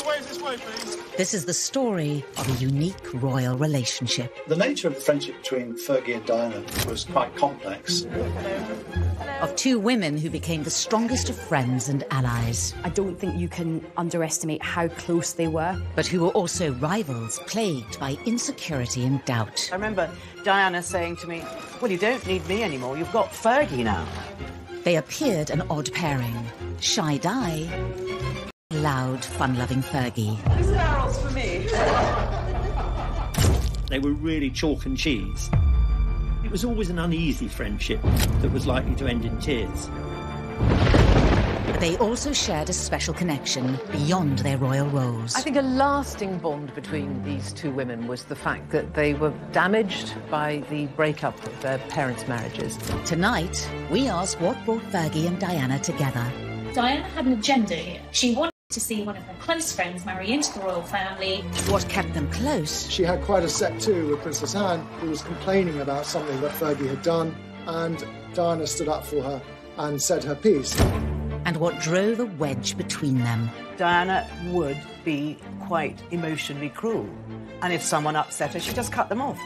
this way, please. This is the story of a unique royal relationship. The nature of the friendship between Fergie and Diana was quite complex. Of two women who became the strongest of friends and allies. I don't think you can underestimate how close they were. But who were also rivals, plagued by insecurity and doubt. I remember Diana saying to me, well, you don't need me anymore, you've got Fergie now. They appeared an odd pairing. Shy Di, loud, fun-loving Fergie. This barrel's for me. They were really chalk and cheese. It was always an uneasy friendship that was likely to end in tears. But they also shared a special connection beyond their royal roles. I think a lasting bond between these two women was the fact that they were damaged by the breakup of their parents' marriages. Tonight, we ask what brought Fergie and Diana together. Diana had an agenda here. She wanted to see one of her close friends marry into the royal family. What kept them close? She had quite a set too with Princess Anne, who was complaining about something that Fergie had done, and Diana stood up for her and said her piece. And what drove a wedge between them. Diana would be quite emotionally cruel. And if someone upset her, she'd just cut them off.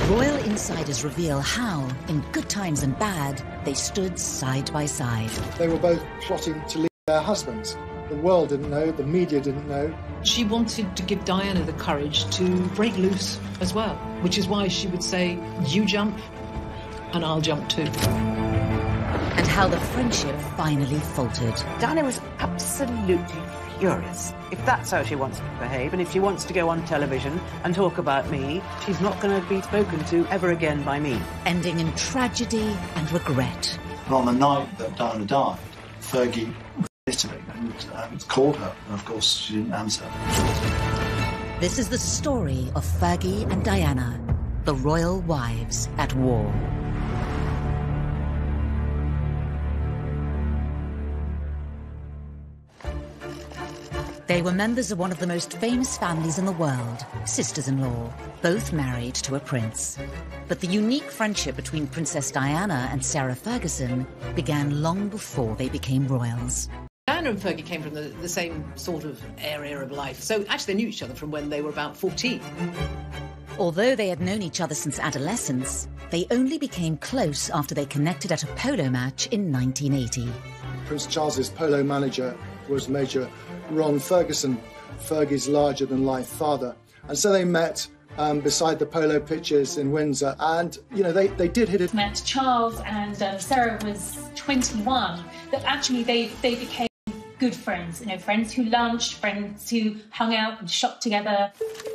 Royal insiders reveal how, in good times and bad, they stood side by side. They were both plotting to leave their husbands. The world didn't know, the media didn't know. She wanted to give Diana the courage to break loose as well, which is why she would say, you jump, and I'll jump too. And how the friendship finally faltered. Diana was absolutely furious. If that's how she wants to behave, and if she wants to go on television and talk about me, she's not going to be spoken to ever again by me. Ending in tragedy and regret. And on the night that Diana died, Fergie was visiting and called her, and of course she didn't answer. This is the story of Fergie and Diana, the royal wives at war. They were members of one of the most famous families in the world, sisters-in-law, both married to a prince. But the unique friendship between Princess Diana and Sarah Ferguson began long before they became royals. Diana and Fergie came from the same sort of area of life, so actually they knew each other from when they were about 14. Although they had known each other since adolescence, they only became close after they connected at a polo match in 1980. Prince Charles's polo manager was Major Ron Ferguson, Fergie's larger-than-life father. And so they met beside the polo pitches in Windsor, and, you know, they did hit it. Met Charles and Sarah was 21, that actually they became good friends, you know, friends who lunched, friends who hung out and shopped together.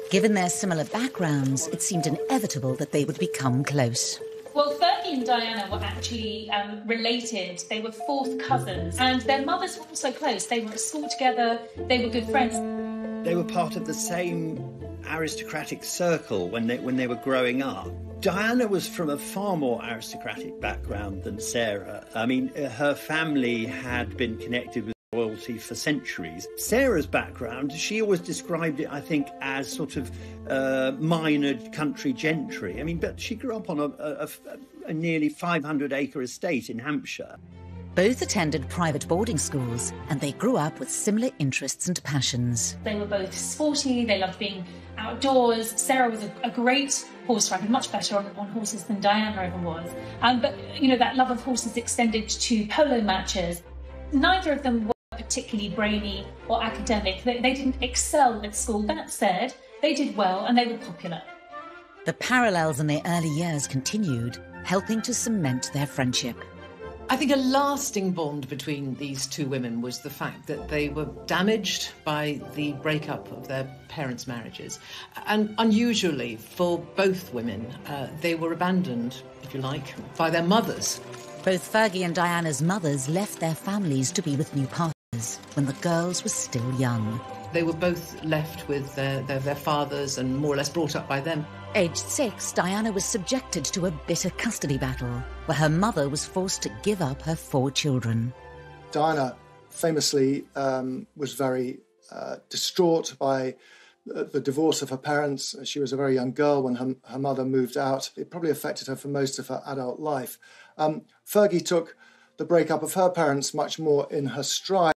Given their similar backgrounds, it seemed inevitable that they would become close. Well, Fergie and Diana were actually related. They were fourth cousins, and their mothers were also close. They were at school together, they were good friends. They were part of the same aristocratic circle when they were growing up. Diana was from a far more aristocratic background than Sarah. I mean, her family had been connected with royalty for centuries. Sarah's background, she always described it, I think, as sort of minor country gentry. I mean, but she grew up on a nearly 500-acre estate in Hampshire. Both attended private boarding schools, and they grew up with similar interests and passions. They were both sporty, they loved being outdoors. Sarah was a great horse rider, much better on horses than Diana ever was. But, you know, that love of horses extended to polo matches. Neither of them were particularly brainy or academic. They didn't excel at school. That said, they did well and they were popular. The parallels in their early years continued, helping to cement their friendship. I think a lasting bond between these two women was the fact that they were damaged by the breakup of their parents' marriages. And unusually for both women, they were abandoned, if you like, by their mothers. Both Fergie and Diana's mothers left their families to be with new partners when the girls were still young. They were both left with their fathers and more or less brought up by them. Aged 6, Diana was subjected to a bitter custody battle where her mother was forced to give up her 4 children. Diana famously was very distraught by the divorce of her parents. She was a very young girl when her mother moved out. It probably affected her for most of her adult life. Fergie took the breakup of her parents much more in her stride.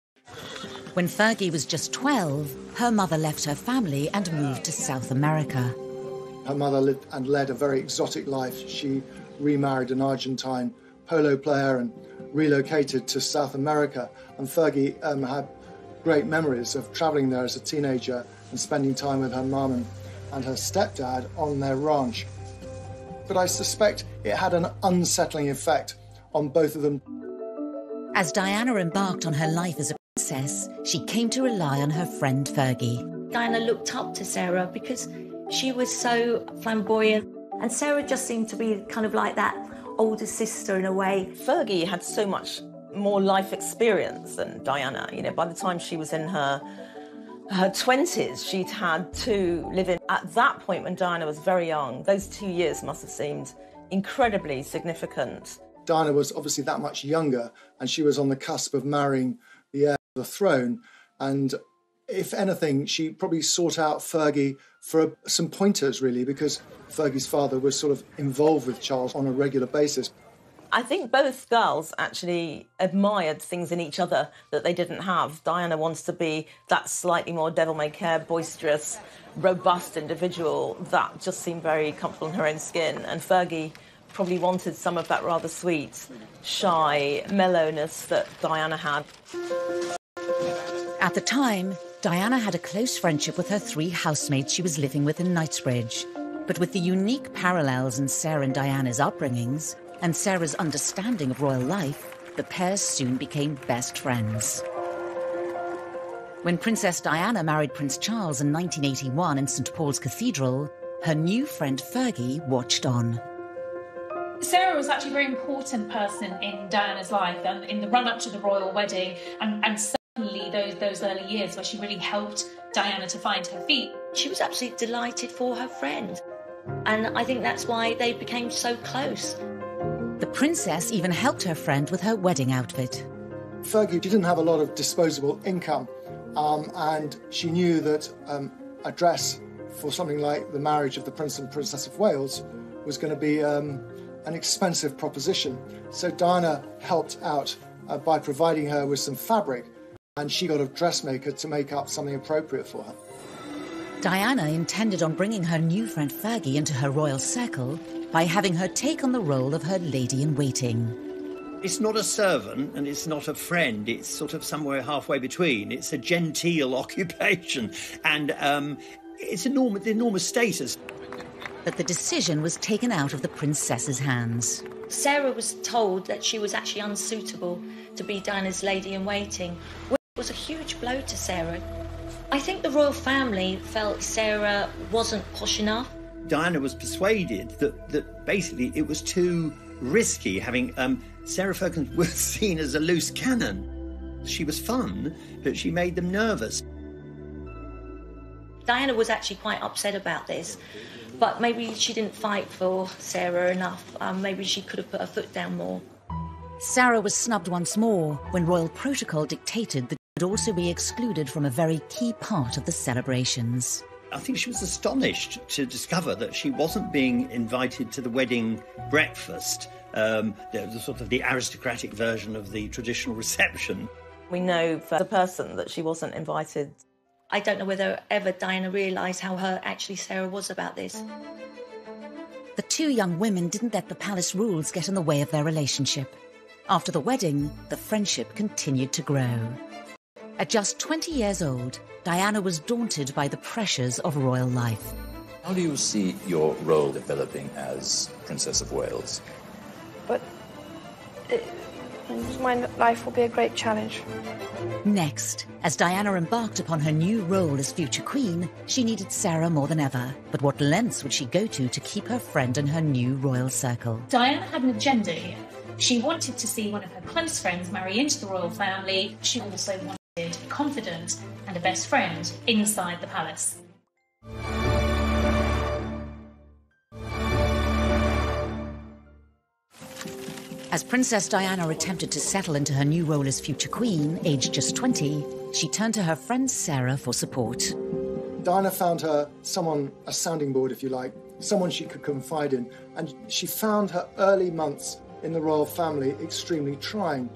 When Fergie was just 12, her mother left her family and moved to South America. Her mother lived and led a very exotic life. She remarried an Argentine polo player and relocated to South America. And Fergie had great memories of travelling there as a teenager and spending time with her mum and her stepdad on their ranch. But I suspect it had an unsettling effect on both of them. As Diana embarked on her life as a princess, she came to rely on her friend Fergie. Diana looked up to Sarah because she was so flamboyant, and Sarah just seemed to be kind of like that older sister in a way. Fergie had so much more life experience than Diana. You know, by the time she was in her 20s, she'd had to live in. At that point, when Diana was very young, those 2 years must have seemed incredibly significant. Diana was obviously that much younger, and she was on the cusp of marrying the heir to the throne. And if anything, she probably sought out Fergie for some pointers, really, because Fergie's father was sort of involved with Charles on a regular basis. I think both girls actually admired things in each other that they didn't have. Diana wants to be that slightly more devil-may-care, boisterous, robust individual that just seemed very comfortable in her own skin. And Fergie probably wanted some of that rather sweet, shy mellowness that Diana had. At the time, Diana had a close friendship with her 3 housemates she was living with in Knightsbridge. But with the unique parallels in Sarah and Diana's upbringings, and Sarah's understanding of royal life, the pair soon became best friends. When Princess Diana married Prince Charles in 1981 in St. Paul's Cathedral, her new friend Fergie watched on. Sarah was actually a very important person in Diana's life and in the run-up to the royal wedding, and certainly those early years where she really helped Diana to find her feet. She was absolutely delighted for her friend, and I think that's why they became so close. The princess even helped her friend with her wedding outfit. Fergie didn't have a lot of disposable income, and she knew that a dress for something like the marriage of the Prince and Princess of Wales was going to be an expensive proposition. So Diana helped out by providing her with some fabric, and she got a dressmaker to make up something appropriate for her. Diana intended on bringing her new friend Fergie into her royal circle by having her take on the role of her lady-in-waiting. It's not a servant and it's not a friend. It's sort of somewhere halfway between. It's a genteel occupation, and it's enormous status. But the decision was taken out of the princess's hands. Sarah was told that she was actually unsuitable to be Diana's lady-in-waiting, which was a huge blow to Sarah. I think the royal family felt Sarah wasn't posh enough. Diana was persuaded that basically it was too risky having Sarah Ferguson was seen as a loose cannon. She was fun, but she made them nervous. Diana was actually quite upset about this, but maybe she didn't fight for Sarah enough. Maybe she could have put her foot down more. Sarah was snubbed once more when royal protocol dictated that she would also be excluded from a very key part of the celebrations. I think she was astonished to discover that she wasn't being invited to the wedding breakfast, the sort of the aristocratic version of the traditional reception. We know for the person that she wasn't invited. I don't know whether ever Diana realised how hurt actually Sarah was about this. The 2 young women didn't let the palace rules get in the way of their relationship. After the wedding, the friendship continued to grow. At just 20 years old, Diana was daunted by the pressures of royal life. How do you see your role developing as Princess of Wales? But my life will be a great challenge. Next, as Diana embarked upon her new role as future queen, she needed Sarah more than ever. But what lengths would she go to keep her friend in her new royal circle? Diana had an agenda here. She wanted to see one of her close friends marry into the royal family. She also wanted a confidant and a best friend inside the palace. As Princess Diana attempted to settle into her new role as future queen, aged just 20, she turned to her friend Sarah for support. Diana found her someone, a sounding board if you like, someone she could confide in, and she found her early months in the royal family extremely trying.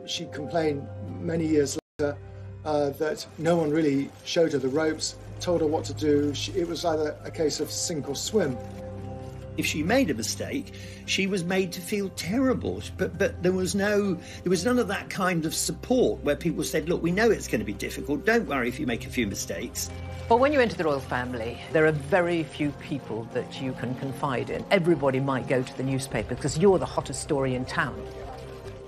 She complained many years later that no one really showed her the ropes, told her what to do. It was either a case of sink or swim. If she made a mistake, she was made to feel terrible. But there was none of that kind of support where people said, look, we know it's going to be difficult. Don't worry if you make a few mistakes. Well, when you enter the royal family, there are very few people that you can confide in. Everybody might go to the newspaper because you're the hottest story in town.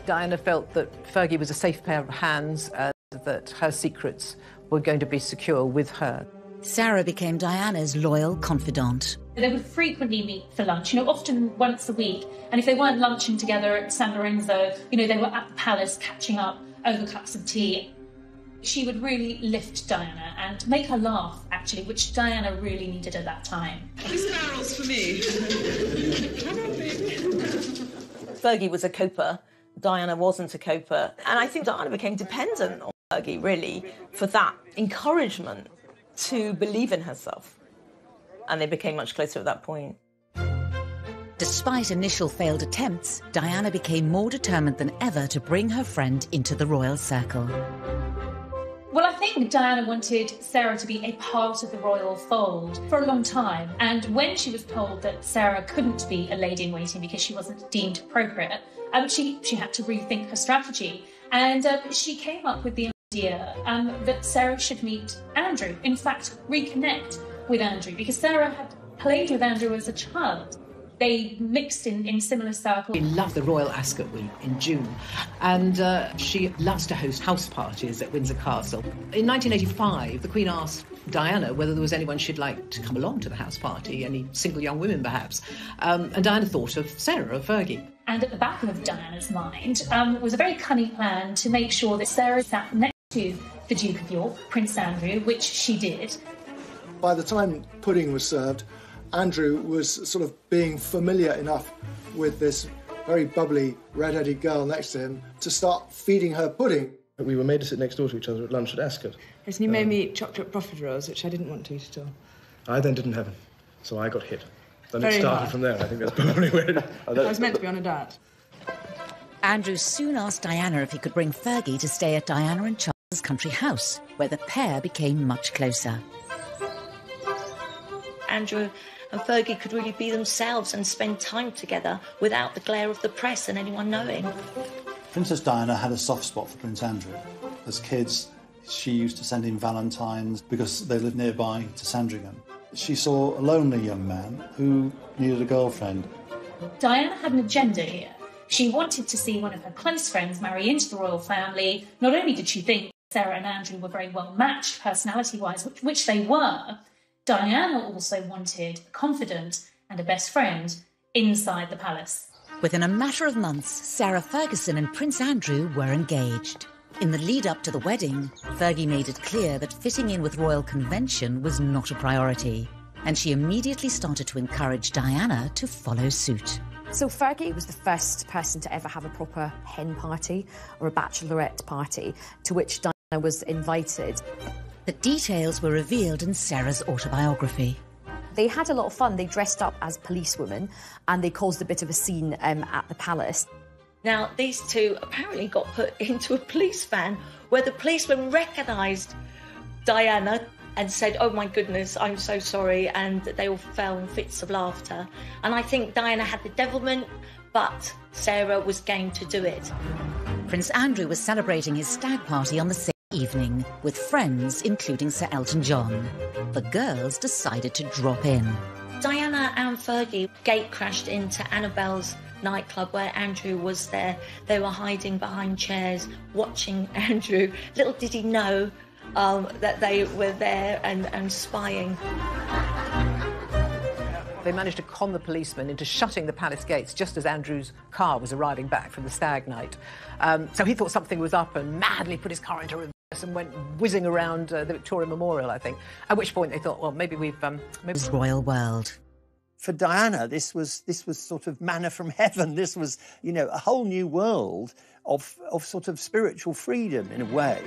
Diana felt that Fergie was a safe pair of hands and that her secrets were going to be secure with her. Sarah became Diana's loyal confidant. They would frequently meet for lunch, often once a week. And if they weren't lunching together at San Lorenzo, they were at the palace catching up over cups of tea. She would really lift Diana and make her laugh, actually, which Diana really needed at that time. These barrels for me. Fergie was a coper. Diana wasn't a coper. And I think Diana became dependent on Fergie, really, for that encouragement to believe in herself. And they became much closer at that point. Despite initial failed attempts, Diana became more determined than ever to bring her friend into the royal circle. Well, I think Diana wanted Sarah to be a part of the royal fold for a long time. And when she was told that Sarah couldn't be a lady-in-waiting because she wasn't deemed appropriate, she had to rethink her strategy. And she came up with the idea that Sarah should meet Andrew, in fact, reconnect with Andrew, because Sarah had played with Andrew as a child. They mixed in similar circles. She loved the Royal Ascot Week in June, and she loves to host house parties at Windsor Castle. In 1985, the Queen asked Diana whether there was anyone she'd like to come along to the house party, any single young women perhaps, and Diana thought of Sarah, of Fergie. And at the back of Diana's mind was a very cunning plan to make sure that Sarah sat next to the Duke of York, Prince Andrew, which she did. By the time pudding was served, Andrew was sort of being familiar enough with this very bubbly, red-headed girl next to him to start feeding her pudding. We were made to sit next door to each other at lunch at Ascot. Yes, and he made me eat chocolate profiteroles, which I didn't want to eat at all. I then didn't have him, so I got hit. Then Very it started hard. from there. I think that's probably where it... I was meant to be on a diet. Andrew soon asked Diana if he could bring Fergie to stay at Diana and Charles's country house, where the pair became much closer. Andrew and Fergie could really be themselves and spend time together without the glare of the press and anyone knowing. Princess Diana had a soft spot for Prince Andrew. As kids, she used to send him valentines because they lived nearby to Sandringham. She saw a lonely young man who needed a girlfriend. Diana had an agenda here. She wanted to see one of her close friends marry into the royal family. Not only did she think Sarah and Andrew were very well matched personality-wise, which they were, Diana also wanted a confidant and a best friend inside the palace. Within a matter of months, Sarah Ferguson and Prince Andrew were engaged. In the lead-up to the wedding, Fergie made it clear that fitting in with royal convention was not a priority, and she immediately started to encourage Diana to follow suit. So Fergie was the first person to ever have a proper hen party or a bachelorette party, to which Diana was invited. The details were revealed in Sarah's autobiography. They had a lot of fun. They dressed up as policewomen and they caused a bit of a scene at the palace. Now, these two apparently got put into a police van where the policeman recognised Diana and said, "Oh my goodness, I'm so sorry," and they all fell in fits of laughter. And I think Diana had the devilment, but Sarah was game to do it. Prince Andrew was celebrating his stag party on the same evening with friends, including Sir Elton John. The girls decided to drop in. Diana and Fergie gate crashed into Annabelle's nightclub where Andrew was there. They were hiding behind chairs, watching Andrew. Little did he know that they were there and spying. They managed to con the policeman into shutting the palace gates just as Andrew's car was arriving back from the stag night. So he thought something was up and madly put his car into reverse and went whizzing around the Victoria Memorial, I think. At which point they thought, well, maybe we've... This royal world. For Diana, this was sort of manna from heaven. This was, a whole new world of sort of spiritual freedom in a way.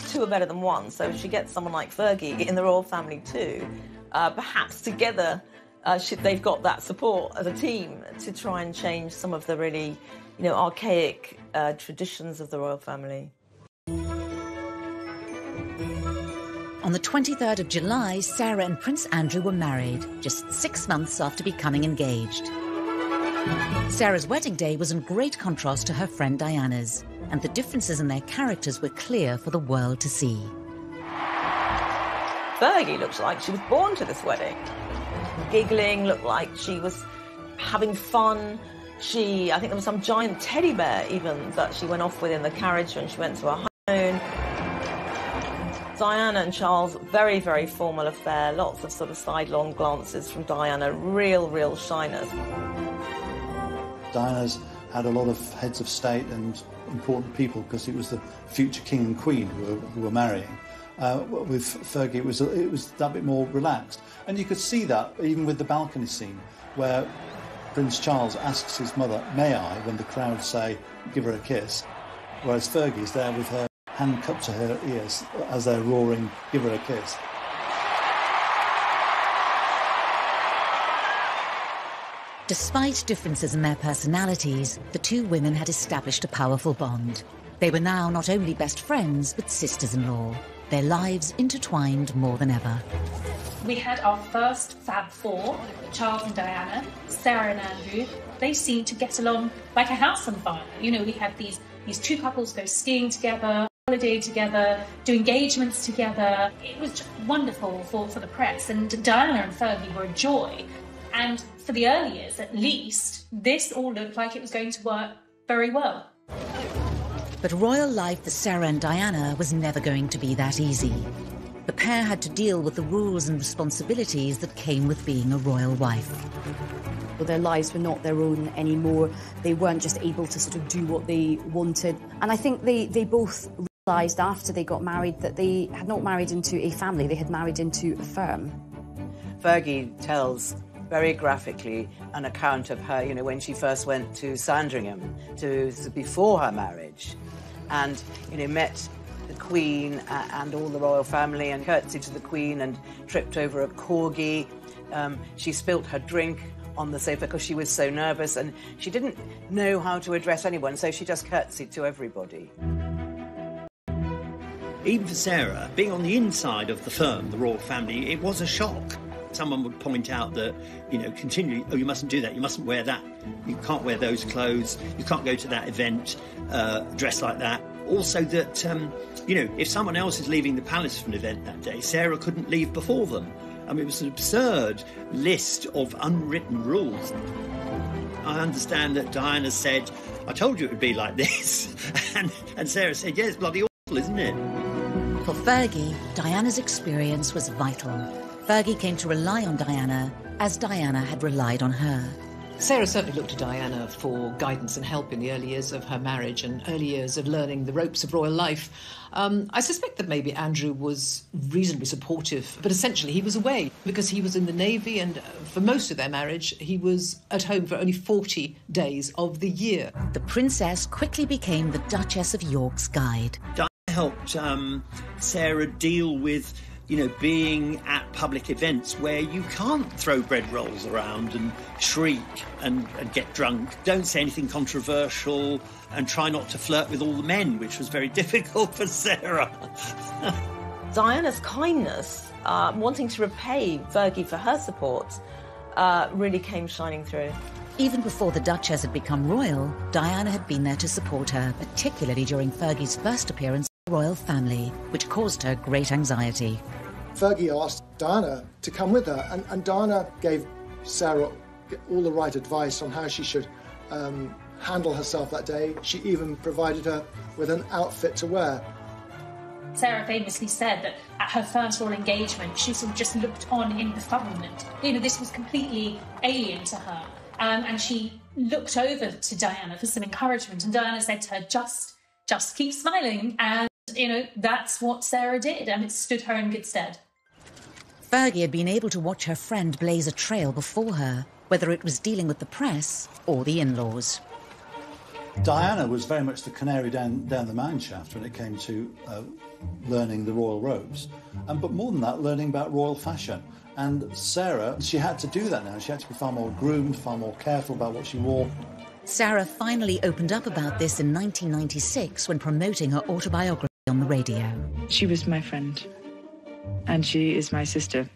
Two are better than one, so if she gets someone like Fergie in the royal family too, perhaps together they've got that support as a team to try and change some of the really, archaic traditions of the royal family. On the 23rd of July, Sarah and Prince Andrew were married, just 6 months after becoming engaged. Sarah's wedding day was in great contrast to her friend Diana's, and the differences in their characters were clear for the world to see. Fergie looked like she was born to this wedding. Giggling, looked like she was having fun. I think there was some giant teddy bear even that she went off with in the carriage when she went to her honeymoon. Diana and Charles, very, very formal affair, lots of sort of sidelong glances from Diana, real shyness. Diana's had a lot of heads of state and important people because it was the future king and queen who were marrying. With Fergie, it was that bit more relaxed. And you could see that even with the balcony scene where Prince Charles asks his mother, "May I?" when the crowd say, "Give her a kiss," whereas Fergie's there with her hand cupped to her ears as they're roaring, "Give her a kiss." Despite differences in their personalities, the two women had established a powerful bond. They were now not only best friends, but sisters-in-law, their lives intertwined more than ever. We had our first Fab Four, Charles and Diana, Sarah and Andrew. They seemed to get along like a house on fire. You know, we had these two couples go skiing together, holiday together, do engagements together. It was just wonderful for the press, and Diana and Fergie were a joy. And for the early years, at least, this all looked like it was going to work very well. But royal life for Sarah and Diana was never going to be that easy. The pair had to deal with the rules and responsibilities that came with being a royal wife. Their lives were not their own anymore. They weren't just able to sort of do what they wanted. And I think they both realised after they got married that they had not married into a family, they had married into a firm. Fergie tells very graphically an account of her, you know, when she first went to Sandringham before her marriage, and, you know, met the Queen and all the royal family and curtsied to the Queen and tripped over a corgi. She spilt her drink on the sofa because she was so nervous and she didn't know how to address anyone, so she just curtsied to everybody. Even for Sarah, being on the inside of the firm, the royal family, it was a shock. Someone would point out that, you know, continually, "Oh, you mustn't do that, you mustn't wear that, you can't wear those clothes, you can't go to that event dressed like that." Also that, you know, if someone else is leaving the palace for an event that day, Sarah couldn't leave before them. I mean, it was an absurd list of unwritten rules. I understand that Diana said, "I told you it would be like this," and Sarah said, "Yeah, it's bloody awful, isn't it?" For Fergie, Diana's experience was vital. Fergie came to rely on Diana as Diana had relied on her. Sarah certainly looked to Diana for guidance and help in the early years of her marriage and early years of learning the ropes of royal life. I suspect that maybe Andrew was reasonably supportive, but essentially he was away because he was in the Navy, and for most of their marriage he was at home for only 40 days of the year. The princess quickly became the Duchess of York's guide. Diana helped Sarah deal with, you know, being at public events where you can't throw bread rolls around and shriek and get drunk. Don't say anything controversial and try not to flirt with all the men, which was very difficult for Sarah. Diana's kindness, wanting to repay Fergie for her support, really came shining through. Even before the Duchess had become royal, Diana had been there to support her, particularly during Fergie's first appearance in the royal family, which caused her great anxiety. Fergie asked Diana to come with her, and Diana gave Sarah all the right advice on how she should handle herself that day. She even provided her with an outfit to wear. Sarah famously said that at her first royal engagement, she sort of just looked on in befuddlement. You know, this was completely alien to her. And she looked over to Diana for some encouragement, and Diana said to her, just keep smiling. And, you know, that's what Sarah did, and it stood her in good stead. Fergie had been able to watch her friend blaze a trail before her, whether it was dealing with the press or the in-laws. Diana was very much the canary down the mine shaft when it came to learning the royal robes, but more than that, learning about royal fashion. And Sarah, she had to do that now. She had to be far more groomed, far more careful about what she wore. Sarah finally opened up about this in 1996 when promoting her autobiography. on the radio. She was my friend, and she is my sister,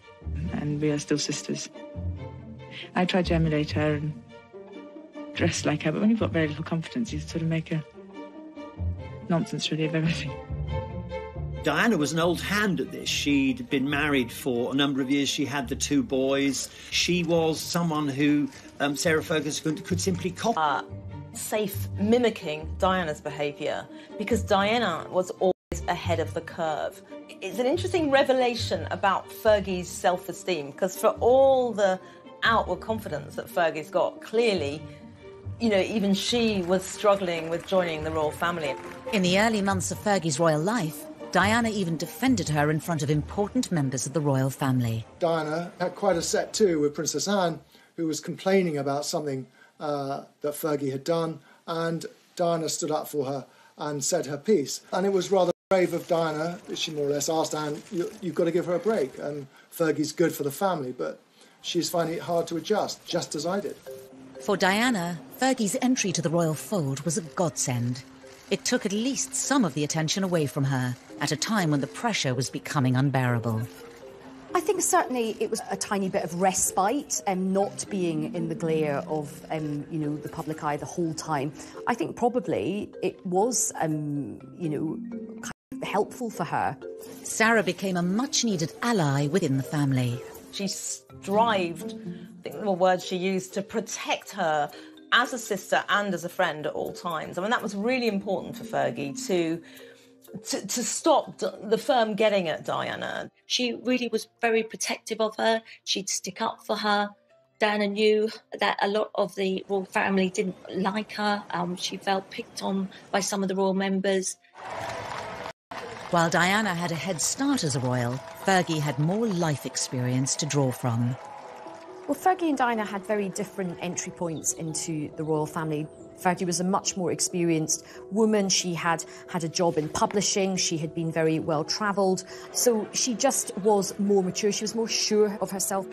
and we are still sisters. I tried to emulate her and dress like her, but when you've got very little confidence, you sort of make a nonsense really of everything. Diana was an old hand at this. She'd been married for a number of years. She had the 2 boys. She was someone who Sarah Ferguson could simply copy. Safe mimicking Diana's behaviour, because Diana was always ahead of the curve. It's an interesting revelation about Fergie's self-esteem, because for all the outward confidence that Fergie's got, clearly, you know, even she was struggling with joining the royal family. In the early months of Fergie's royal life, Diana even defended her in front of important members of the royal family. Diana had quite a set too with Princess Anne, who was complaining about something that Fergie had done, and Diana stood up for her and said her piece. And it was rather brave of Diana. She more or less asked Anne, you've got to give her a break, and Fergie's good for the family, but she's finding it hard to adjust, just as I did. For Diana, Fergie's entry to the royal fold was a godsend. It took at least some of the attention away from her at a time when the pressure was becoming unbearable. I think certainly it was a tiny bit of respite, not being in the glare of, the public eye the whole time. I think probably it was, kind of helpful for her. Sarah became a much-needed ally within the family. She strived, I think the words she used, to protect her as a sister and as a friend at all times. I mean, that was really important for Fergie to stop the firm getting at Diana. She really was very protective of her. She'd stick up for her. Diana knew that a lot of the royal family didn't like her. She felt picked on by some of the royal members. While Diana had a head start as a royal, Fergie had more life experience to draw from. Well, Fergie and Diana had very different entry points into the royal family. Fergie was a much more experienced woman. She had a job in publishing. She had been very well travelled. So she just was more mature. She was more sure of herself.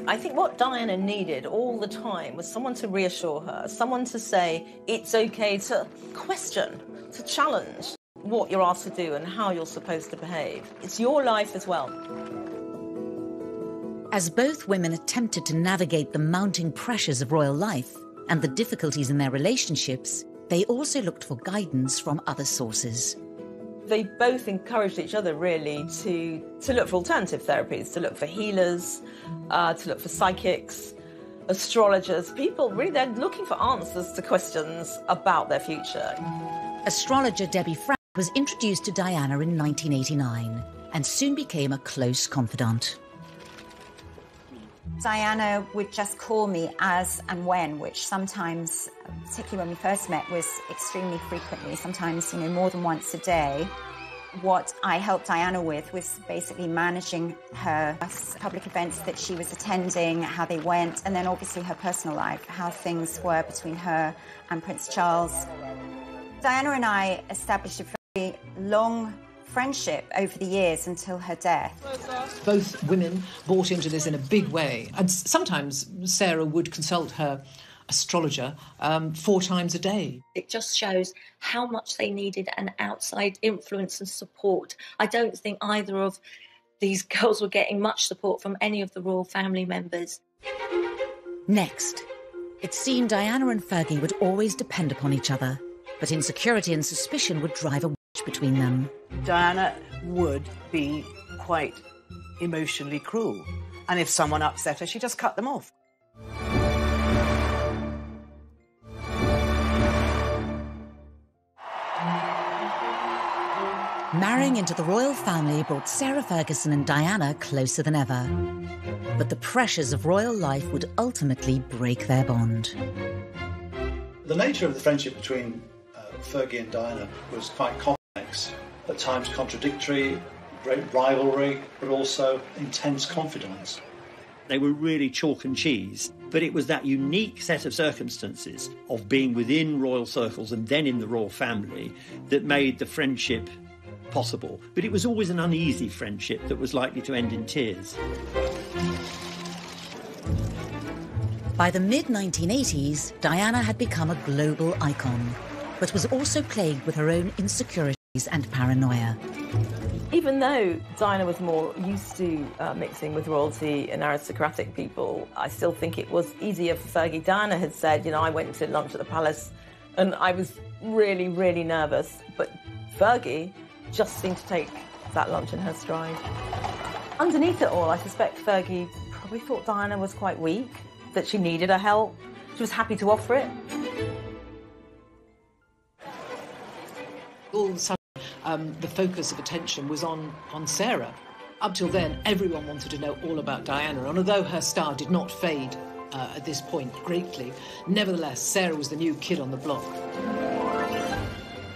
I think what Diana needed all the time was someone to reassure her, someone to say it's okay to question, to challenge what you're asked to do and how you're supposed to behave. It's your life as well. As both women attempted to navigate the mounting pressures of royal life and the difficulties in their relationships, they also looked for guidance from other sources. They both encouraged each other, really, to look for alternative therapies, to look for healers, to look for psychics, astrologers. People, really, they're looking for answers to questions about their future. Astrologer Debbie Frank was introduced to Diana in 1989 and soon became a close confidant. Diana would just call me as and when, which sometimes, particularly when we first met, was extremely frequently, sometimes, more than once a day. What I helped Diana with was basically managing her public events that she was attending, how they went, and then obviously her personal life, how things were between her and Prince Charles. Diana and I established a very long friendship over the years until her death. Both women bought into this in a big way, and sometimes Sarah would consult her astrologer 4 times a day. It just shows how much they needed an outside influence and support. I don't think either of these girls were getting much support from any of the royal family members. Next, it seemed Diana and Fergie would always depend upon each other, but insecurity and suspicion would drive a wedge between them. Diana would be quite emotionally cruel, and if someone upset her, she just cut them off. Marrying into the royal family brought Sarah Ferguson and Diana closer than ever. But the pressures of royal life would ultimately break their bond. The nature of the friendship between Fergie and Diana was quite complex, at times contradictory, great rivalry, but also intense confidence. They were really chalk and cheese, but it was that unique set of circumstances of being within royal circles and then in the royal family that made the friendship possible. But it was always an uneasy friendship that was likely to end in tears. By the mid-1980s, Diana had become a global icon, but was also plagued with her own insecurity and paranoia. Even though Diana was more used to mixing with royalty and aristocratic people, I still think it was easier for Fergie. Diana had said, you know, I went to lunch at the palace and I was really, really nervous. But Fergie just seemed to take that lunch in her stride. Underneath it all, I suspect Fergie probably thought Diana was quite weak, that she needed her help. She was happy to offer it. All of a sudden, the focus of attention was on Sarah. Up till then, everyone wanted to know all about Diana, and although her star did not fade at this point greatly, nevertheless, Sarah was the new kid on the block.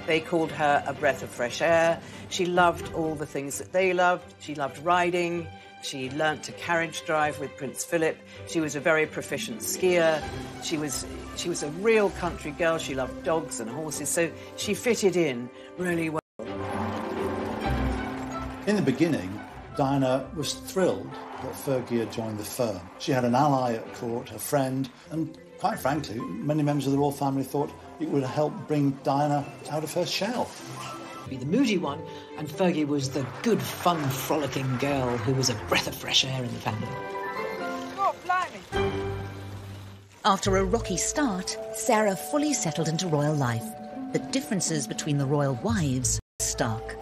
They called her a breath of fresh air. She loved all the things that they loved. She loved riding. She learnt to carriage drive with Prince Philip. She was a very proficient skier. She was a real country girl. She loved dogs and horses, so she fitted in really well. In the beginning, Diana was thrilled that Fergie had joined the firm. She had an ally at court, a friend, and quite frankly, many members of the royal family thought it would help bring Diana out of her shell. Be the moody one, and Fergie was the good, fun, frolicking girl who was a breath of fresh air in the family. Oh, blimey! After a rocky start, Sarah fully settled into royal life, but differences between the royal wives were stark,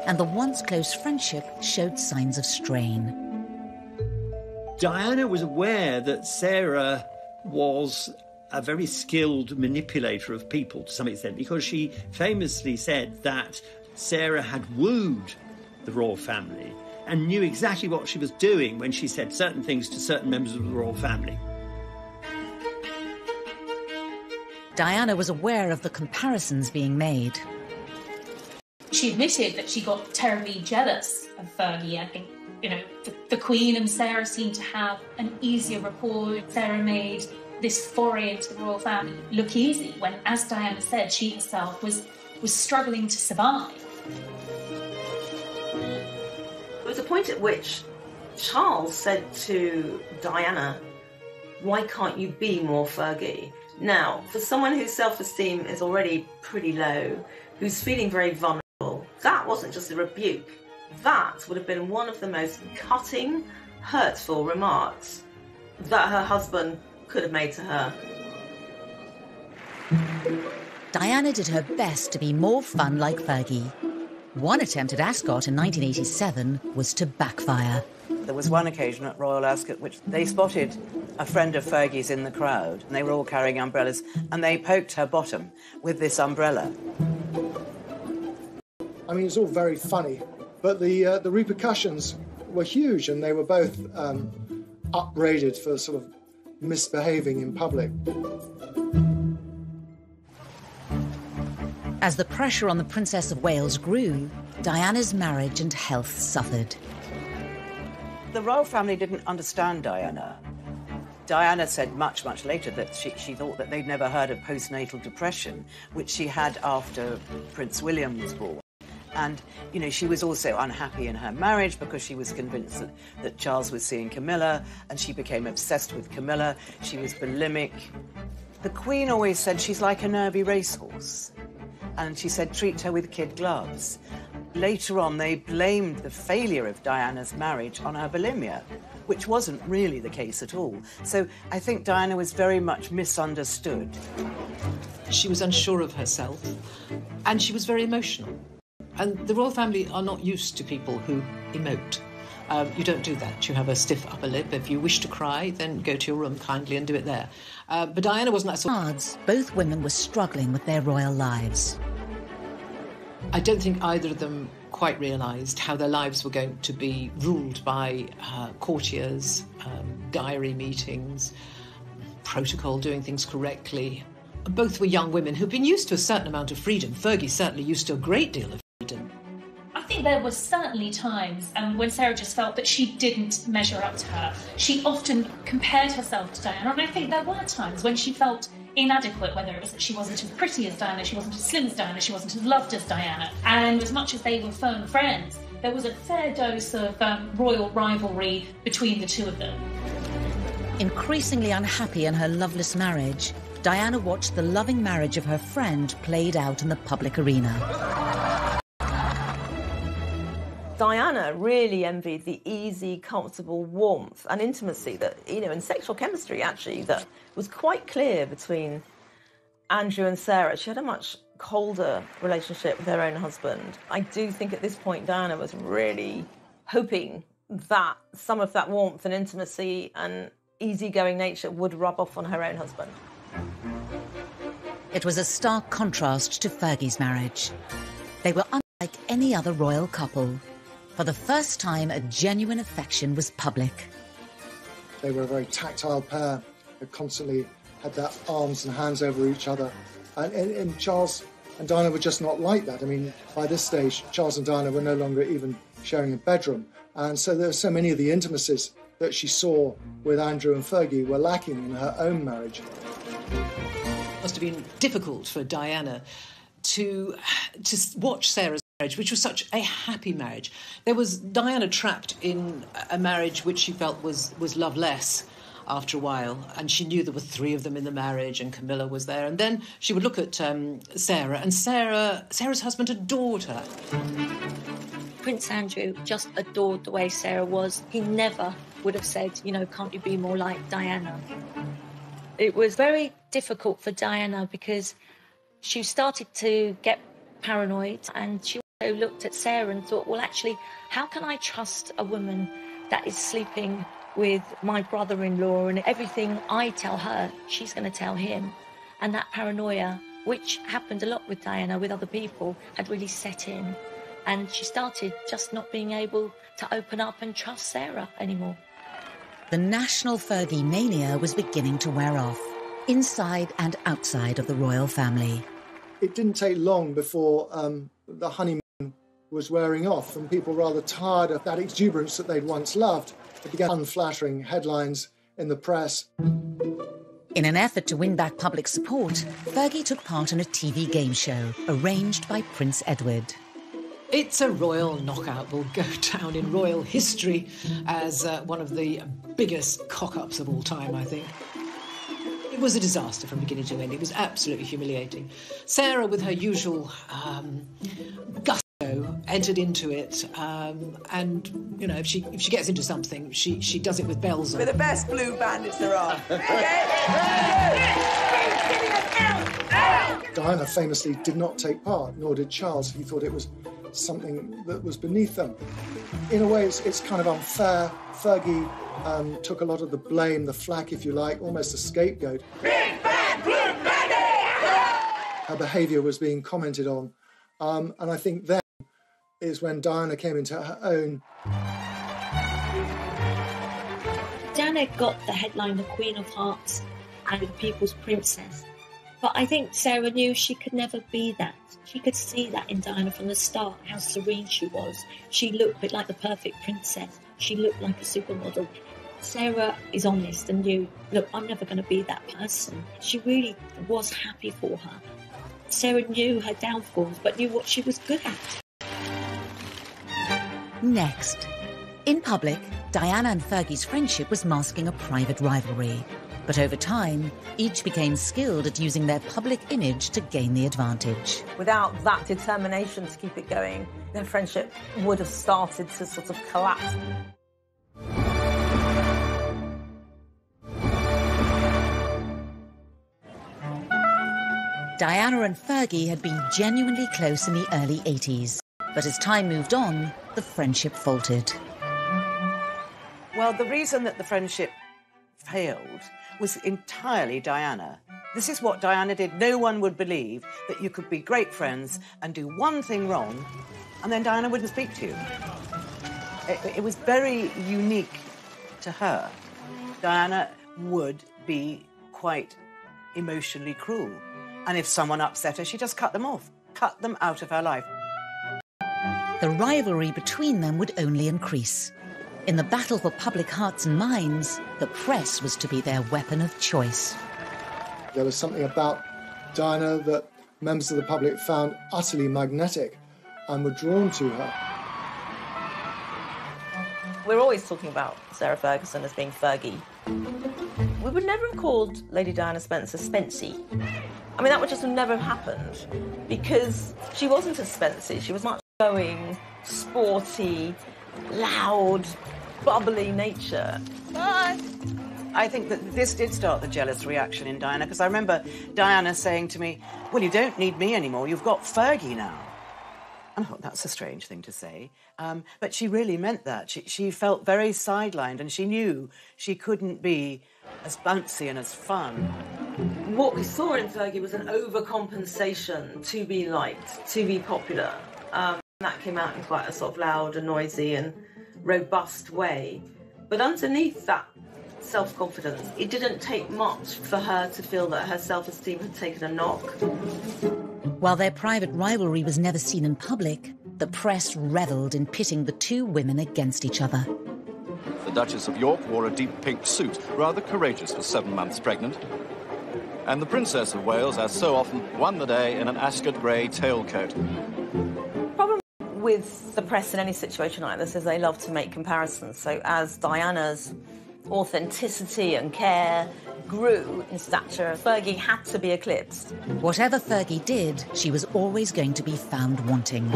and the once close friendship showed signs of strain. Diana was aware that Sarah was a very skilled manipulator of people to some extent, because she famously said that Sarah had wooed the royal family and knew exactly what she was doing when she said certain things to certain members of the royal family. Diana was aware of the comparisons being made. She admitted that she got terribly jealous of Fergie. I think, you know, the Queen and Sarah seemed to have an easier rapport. Sarah made this foray into the royal family look easy when, as Diana said, she herself was struggling to survive. There was a point at which Charles said to Diana, "Why can't you be more Fergie?" Now, for someone whose self-esteem is already pretty low, who's feeling very vulnerable, that wasn't just a rebuke. That would have been one of the most cutting, hurtful remarks that her husband could have made to her. Diana did her best to be more fun like Fergie. One attempt at Ascot in 1987 was to backfire. There was one occasion at Royal Ascot which they spotted a friend of Fergie's in the crowd, and they were all carrying umbrellas, and they poked her bottom with this umbrella. I mean, it's all very funny, but the repercussions were huge, and they were both upbraided for sort of misbehaving in public. As the pressure on the Princess of Wales grew, Diana's marriage and health suffered. The royal family didn't understand Diana. Diana said much, much later that she thought that they'd never heard of postnatal depression, which she had after Prince William was born. And, you know, she was also unhappy in her marriage because she was convinced that Charles was seeing Camilla, and she became obsessed with Camilla. She was bulimic. The Queen always said she's like a nervy racehorse. And she said, treat her with kid gloves. Later on, they blamed the failure of Diana's marriage on her bulimia, which wasn't really the case at all. So I think Diana was very much misunderstood. She was unsure of herself, and she was very emotional. And the royal family are not used to people who emote. You don't do that. You have a stiff upper lip. If you wish to cry, then go to your room kindly and do it there. But Diana wasn't that sort. Both women were struggling with their royal lives. I don't think either of them quite realised how their lives were going to be ruled by courtiers, diary meetings, protocol, doing things correctly. Both were young women who'd been used to a certain amount of freedom. Fergie certainly used to a great deal of freedom. I think there were certainly times when Sarah just felt that she didn't measure up to her. She often compared herself to Diana, and I think there were times when she felt inadequate, whether it was that she wasn't as pretty as Diana, she wasn't as slim as Diana, she wasn't as loved as Diana. And as much as they were firm friends, there was a fair dose of royal rivalry between the two of them. Increasingly unhappy in her loveless marriage, Diana watched the loving marriage of her friend played out in the public arena. Diana really envied the easy, comfortable warmth and intimacy that, and sexual chemistry, actually, that was quite clear between Andrew and Sarah. She had a much colder relationship with her own husband. I do think at this point Diana was really hoping that some of that warmth and intimacy and easygoing nature would rub off on her own husband. It was a stark contrast to Fergie's marriage. They were unlike any other royal couple. For the first time, a genuine affection was public. They were a very tactile pair. They constantly had their arms and hands over each other. And Charles and Diana were just not like that. I mean, by this stage, Charles and Diana were no longer even sharing a bedroom. And so there were so many of the intimacies that she saw with Andrew and Fergie were lacking in her own marriage. It must have been difficult for Diana to watch Sarah's marriage, which was such a happy marriage. There was Diana trapped in a marriage which she felt was loveless after a while, and she knew there were 3 of them in the marriage, and Camilla was there. And then she would look at Sarah, and Sarah's husband adored her. Prince Andrew just adored the way Sarah was. He never would have said, can't you be more like Diana? It was very difficult for Diana because she started to get paranoid, and she also looked at Sarah and thought, well, actually, how can I trust a woman that is sleeping with my brother-in-law, and everything I tell her, she's going to tell him? And that paranoia, which happened a lot with Diana, with other people, had really set in. And she started just not being able to open up and trust Sarah anymore. The national Fergie mania was beginning to wear off, inside and outside of the royal family. It didn't take long before the honeymoon was wearing off, and people were rather tired of that exuberance that they'd once loved. It began unflattering headlines in the press. In an effort to win back public support, Fergie took part in a TV game show arranged by Prince Edward. It's a royal knockout, will go down in royal history as one of the biggest cock-ups of all time, I think. It was a disaster from beginning to end. It was absolutely humiliating. Sarah, with her usual gusto, entered into it, and if she gets into something, she does it with bells on. We're the best blue bandits there are. Diana famously did not take part, nor did Charles. He thought it was something that was beneath them. In a way, it's kind of unfair. Fergie took a lot of the blame, the flack, if you like, almost a scapegoat. Big bad blue bandit! Her behaviour was being commented on. And I think then is when Diana came into her own. Diana got the headline, the Queen of Hearts and the People's Princess. But I think Sarah knew she could never be that. She could see that in Diana from the start, how serene she was. She looked a bit like the perfect princess. She looked like a supermodel. Sarah is honest and knew, look, I'm never going to be that person. She really was happy for her. Sarah knew her downfalls, but knew what she was good at. Next. In public, Diana and Fergie's friendship was masking a private rivalry. But over time, each became skilled at using their public image to gain the advantage. Without that determination to keep it going, their friendship would have started to sort of collapse. Diana and Fergie had been genuinely close in the early 80s. But as time moved on, the friendship faltered. Well, the reason that the friendship failed was entirely Diana. This is what Diana did. No one would believe that you could be great friends and do one thing wrong, and then Diana wouldn't speak to you. It was very unique to her. Diana would be quite emotionally cruel. And if someone upset her, she just cut them off, cut them out of her life. The rivalry between them would only increase. In the battle for public hearts and minds, the press was to be their weapon of choice. There was something about Diana that members of the public found utterly magnetic and were drawn to her. We're always talking about Sarah Ferguson as being Fergie. We would never have called Lady Diana Spencer Spency. I mean, that would just have never happened because she wasn't a Spency. She was much going, sporty, loud, bubbly nature. Bye. I think that this did start the jealous reaction in Diana, because I remember Diana saying to me, well, you don't need me anymore, you've got Fergie now. And I thought, that's a strange thing to say. But she really meant that. She felt very sidelined, and she knew she couldn't be as bouncy and as fun. What we saw in Fergie was an overcompensation to be liked, to be popular. That came out in quite a sort of loud and noisy and robust way. But underneath that self-confidence, it didn't take much for her to feel that her self-esteem had taken a knock. While their private rivalry was never seen in public, the press revelled in pitting the two women against each other. The Duchess of York wore a deep pink suit, rather courageous for 7 months pregnant. And the Princess of Wales, as so often, won the day in an Ascot grey tailcoat. Problem with the press in any situation like this is they love to make comparisons. So as Diana's authenticity and care grew in stature, Fergie had to be eclipsed. Whatever Fergie did, she was always going to be found wanting.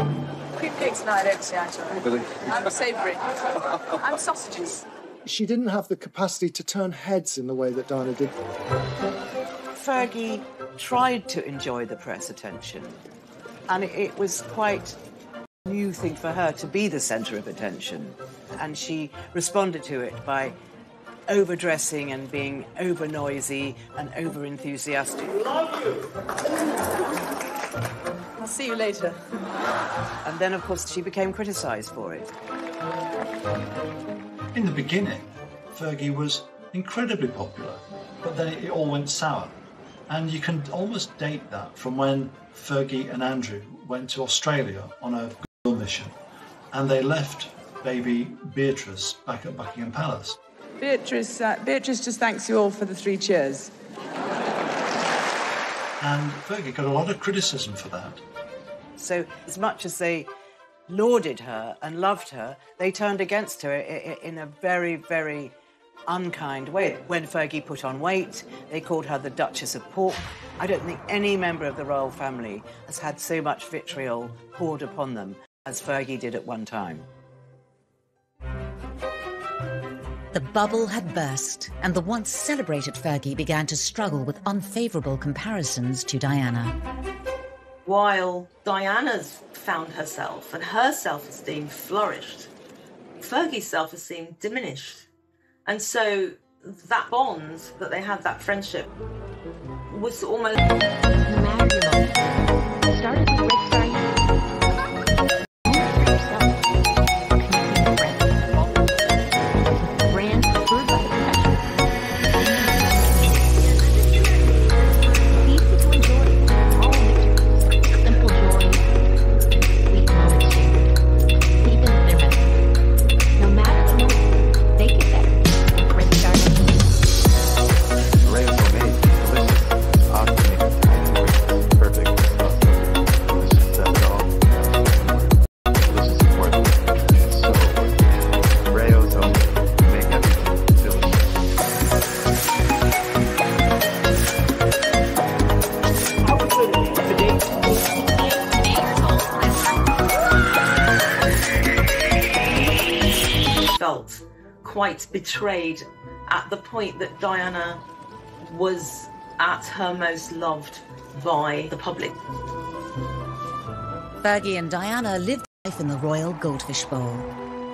Cream cake's not empty, actually. Really? I'm savoury. I'm sausages. She didn't have the capacity to turn heads in the way that Diana did. Fergie tried to enjoy the press attention, and it was quite a new thing for her to be the centre of attention. And she responded to it by overdressing and being over-noisy and over-enthusiastic. Love you! I'll see you later. And then, of course, she became criticised for it. In the beginning, Fergie was incredibly popular, but then it all went sour. And you can almost date that from when Fergie and Andrew went to Australia on a girl mission, and they left baby Beatrice back at Buckingham Palace. Beatrice just thanks you all for the 3 cheers. And Fergie got a lot of criticism for that. So as much as they lauded her and loved her, they turned against her in a very, very unkind way. When Fergie put on weight, they called her the Duchess of Pork. I don't think any member of the royal family has had so much vitriol poured upon them as Fergie did at one time. The bubble had burst, and the once celebrated Fergie began to struggle with unfavourable comparisons to Diana. While Diana's found herself and her self-esteem flourished, Fergie's self-esteem diminished. And so that bond that they had, that friendship, was almost... Started with Rick Starr. Felt quite betrayed at the point that Diana was at her most loved by the public. Fergie and Diana lived life in the Royal Goldfish Bowl.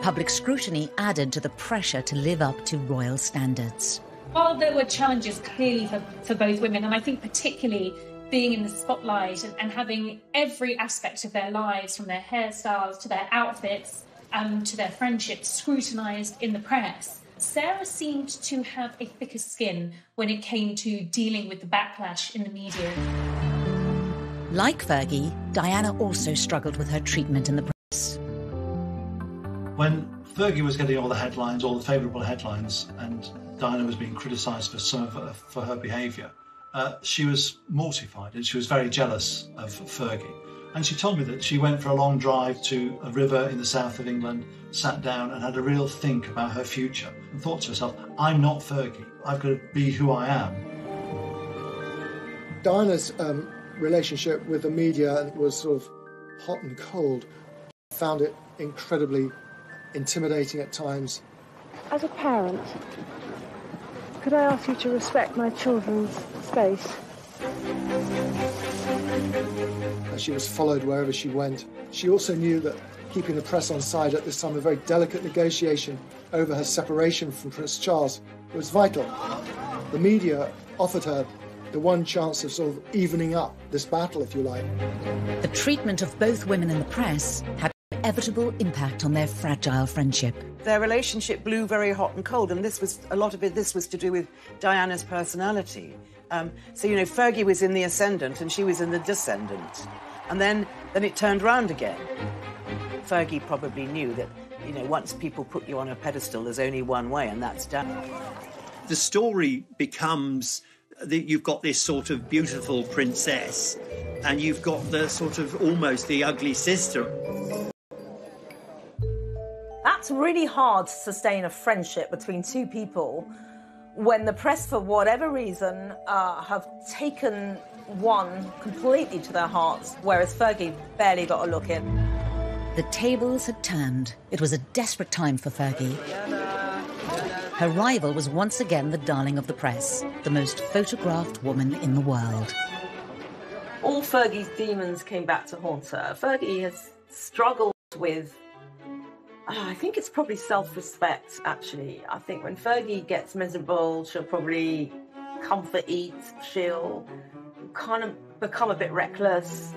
Public scrutiny added to the pressure to live up to royal standards. While there were challenges clearly for both women, and I think particularly being in the spotlight and having every aspect of their lives, from their hairstyles to their outfits, to their friendships, scrutinised in the press, Sarah seemed to have a thicker skin when it came to dealing with the backlash in the media. Like Fergie, Diana also struggled with her treatment in the press. When Fergie was getting all the headlines, all the favourable headlines, and Diana was being criticised for her behaviour, she was mortified and she was very jealous of Fergie. And she told me that she went for a long drive to a river in the south of England, sat down and had a real think about her future and thought to herself, I'm not Fergie, I've got to be who I am. Diana's relationship with the media was sort of hot and cold. found it incredibly intimidating at times. As a parent, could I ask you to respect my children's space? She was followed wherever she went. She also knew that keeping the press on side at this time, a very delicate negotiation over her separation from Prince Charles, was vital. The media offered her the one chance of sort of evening up this battle, if you like. The treatment of both women in the press had an inevitable impact on their fragile friendship. Their relationship blew very hot and cold, and a lot of this was to do with Diana's personality. So, Fergie was in the ascendant and she was in the descendant. And then it turned round again. Fergie probably knew that, once people put you on a pedestal, there's only one way, and that's down. The story becomes that you've got this sort of beautiful princess and you've got the sort of almost the ugly sister. That's really hard to sustain a friendship between two people when the press, for whatever reason, have taken one completely to their hearts, whereas Fergie barely got a look in. The tables had turned. It was a desperate time for Fergie. Her rival was once again the darling of the press, the most photographed woman in the world. All Fergie's demons came back to haunt her. Fergie has struggled with, I think it's probably self-respect, actually. I think when Fergie gets miserable, she'll probably comfort eat, she'll kind of become a bit reckless.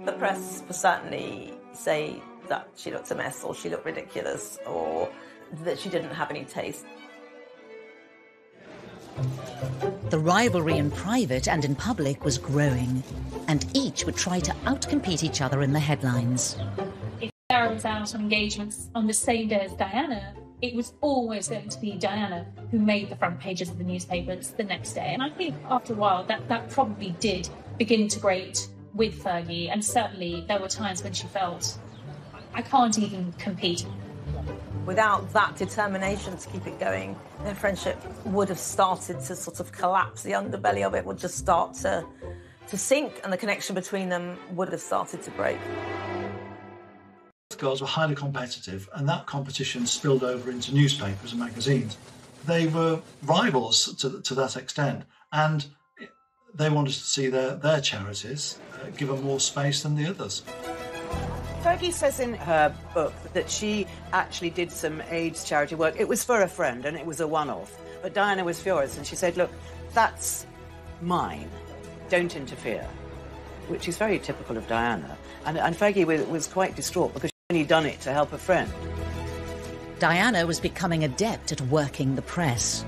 The press will certainly say that she looked a mess, or she looked ridiculous, or that she didn't have any taste. The rivalry in private and in public was growing, and each would try to outcompete each other in the headlines. If Sarah was out on engagements on the same day as Diana, it was always going to be Diana who made the front pages of the newspapers the next day. And I think after a while that probably did begin to grate with Fergie, and certainly there were times when she felt, I can't even compete. Without that determination to keep it going, their friendship would have started to sort of collapse. The underbelly of it would just start to sink, and the connection between them would have started to break. Both girls were highly competitive, and that competition spilled over into newspapers and magazines. They were rivals to that extent, and they wanted to see their charities given more space than the others. Fergie says in her book that she actually did some AIDS charity work. It was for a friend and it was a one-off. But Diana was furious and she said, look, that's mine. Don't interfere. Which is very typical of Diana. And Fergie was quite distraught because she'd only done it to help a friend. Diana was becoming adept at working the press.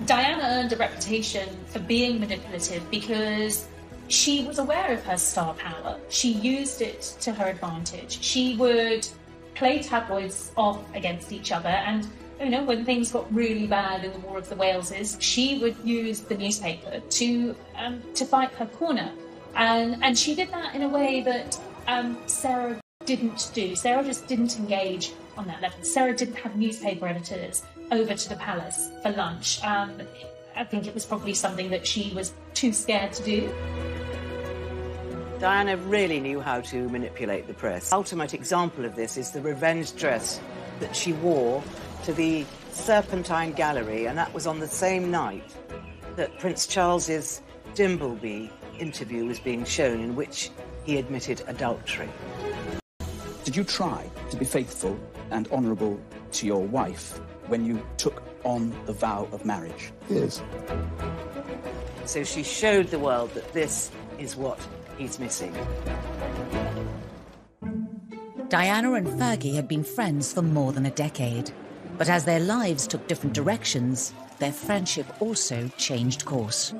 Diana earned a reputation for being manipulative because she was aware of her star power. She used it to her advantage. She would play tabloids off against each other, and when things got really bad in the War of the Waleses, she would use the newspaper to fight her corner, and she did that in a way that Sarah didn't do. Sarah just didn't engage on that level. Sarah didn't have newspaper editors over to the palace for lunch. I think it was probably something that she was too scared to do. Diana really knew how to manipulate the press. The ultimate example of this is the revenge dress that she wore to the Serpentine Gallery, and that was on the same night that Prince Charles's Dimbleby interview was being shown, in which he admitted adultery. Did you try to be faithful and honourable to your wife when you took on the vow of marriage? Yes. So she showed the world that this is what he's missing. Diana and Fergie had been friends for more than a decade. But as their lives took different directions, their friendship also changed course.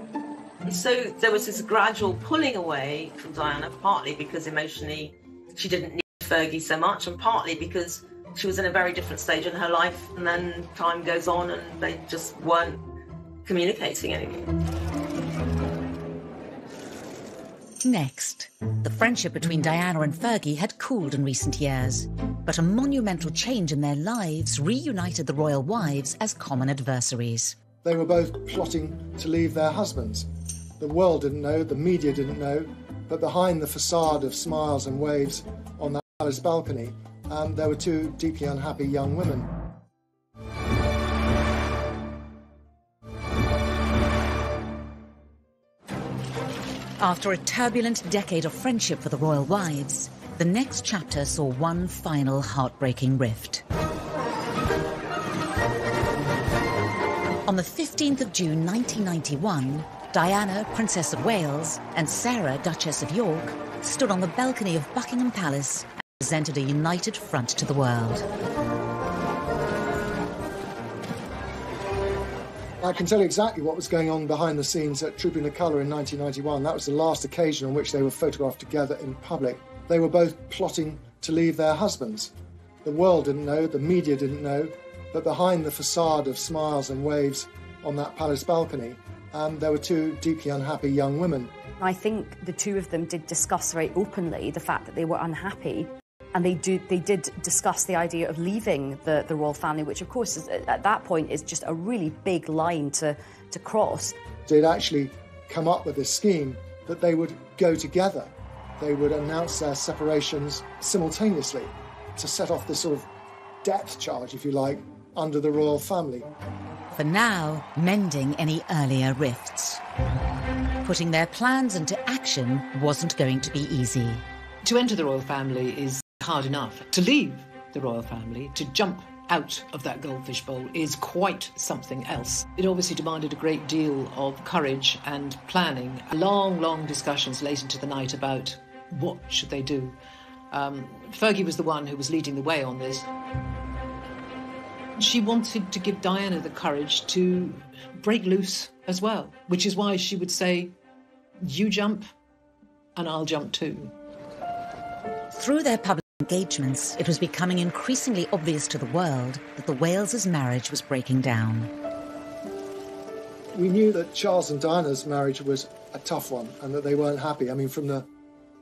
So there was this gradual pulling away from Diana, partly because emotionally she didn't need Fergie so much, and partly because she was in a very different stage in her life, and then time goes on and they just weren't communicating anymore. Next, the friendship between Diana and Fergie had cooled in recent years, but a monumental change in their lives reunited the royal wives as common adversaries. They were both plotting to leave their husbands. The world didn't know, the media didn't know, but behind the facade of smiles and waves on that palace balcony, there were two deeply unhappy young women. After a turbulent decade of friendship for the royal wives, the next chapter saw one final heartbreaking rift. On the 15th of June 1991, Diana, Princess of Wales, and Sarah, Duchess of York, stood on the balcony of Buckingham Palace and presented a united front to the world. I can tell you exactly what was going on behind the scenes at Trooping the Colour in 1991. That was the last occasion on which they were photographed together in public. They were both plotting to leave their husbands. The world didn't know, the media didn't know, but behind the facade of smiles and waves on that palace balcony, there were two deeply unhappy young women. I think the two of them did discuss very openly the fact that they were unhappy, and they did discuss the idea of leaving the royal family, which of course is, at that point is just a really big line to cross. They'd actually come up with this scheme that they would go together. They would announce their separations simultaneously to set off this sort of depth charge, if you like, under the royal family. For now, mending any earlier rifts. Putting their plans into action wasn't going to be easy. To enter the royal family is hard enough. To leave the royal family, to jump out of that goldfish bowl, is quite something else. It obviously demanded a great deal of courage and planning. Long discussions late into the night about what should they do. Fergie was the one who was leading the way on this. She wanted to give Diana the courage to break loose as well, which is why she would say, you jump and I'll jump too. Through their public engagements, it was becoming increasingly obvious to the world that the Wales's marriage was breaking down. We knew that Charles and Diana's marriage was a tough one and that they weren't happy. I mean, from the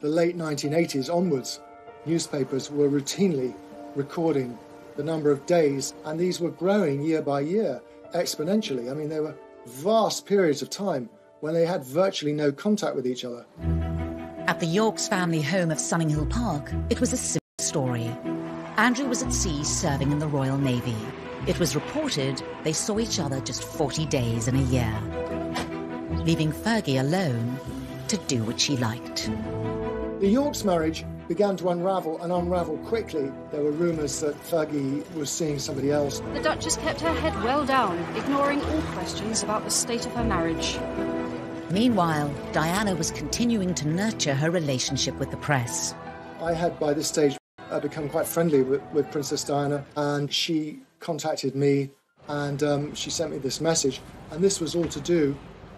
late 1980s onwards, newspapers were routinely recording the number of days, and these were growing year by year, exponentially. I mean, there were vast periods of time when they had virtually no contact with each other. At the Yorks family home of Sunninghill Park, it was a similar story. Andrew was at sea serving in the Royal Navy. It was reported they saw each other just 40 days in a year, leaving Fergie alone to do what she liked. The Yorks marriage began to unravel quickly. There were rumours that Fergie was seeing somebody else. The Duchess kept her head well down, ignoring all questions about the state of her marriage. Meanwhile, Diana was continuing to nurture her relationship with the press. I had, by this stage, become quite friendly with Princess Diana, and she contacted me, and she sent me this message. And this was all to do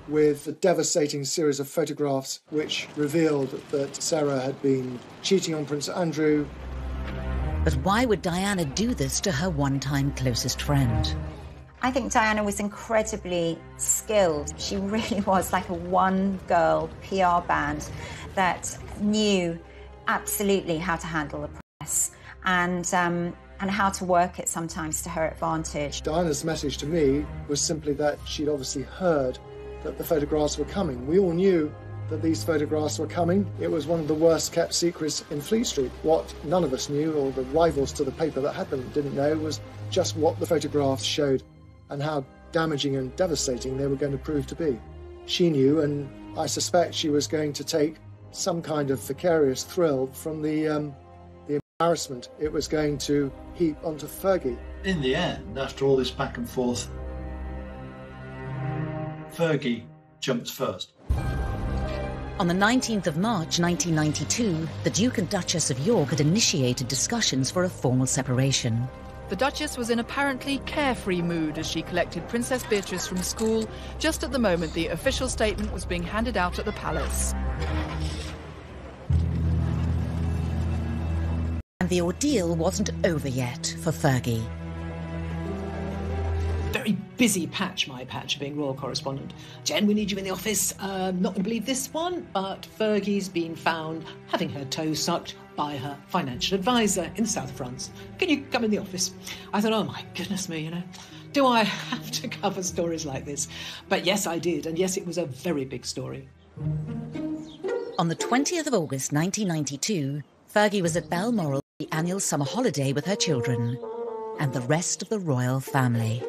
with a devastating series of photographs which revealed that Sarah had been cheating on Prince Andrew. But why would Diana do this to her one-time closest friend? I think Diana was incredibly skilled. She really was like a one-girl PR band that knew absolutely how to handle the press and how to work it sometimes to her advantage. Diana's message to me was simply that she'd obviously heard that the photographs were coming. We all knew that these photographs were coming. It was one of the worst kept secrets in Fleet Street. What none of us knew, or the rivals to the paper that had them didn't know, was just what the photographs showed and how damaging and devastating they were going to prove to be. She knew, and I suspect she was going to take some kind of vicarious thrill from the embarrassment it was going to heap onto Fergie. In the end, after all this back and forth, Fergie jumped first. On the 19th of March 1992, the Duke and Duchess of York had initiated discussions for a formal separation. The Duchess was in apparently carefree mood as she collected Princess Beatrice from school just at the moment the official statement was being handed out at the palace. And the ordeal wasn't over yet for Fergie. Very busy patch, my patch, being royal correspondent. Jen, we need you in the office. Not going to believe this one, but Fergie's been found having her toe sucked by her financial advisor in the south of France. Can you come in the office? I thought, oh my goodness me, do I have to cover stories like this? But yes, I did, and yes, it was a very big story. On the 20th of August 1992, Fergie was at Balmoral the annual summer holiday with her children and the rest of the royal family.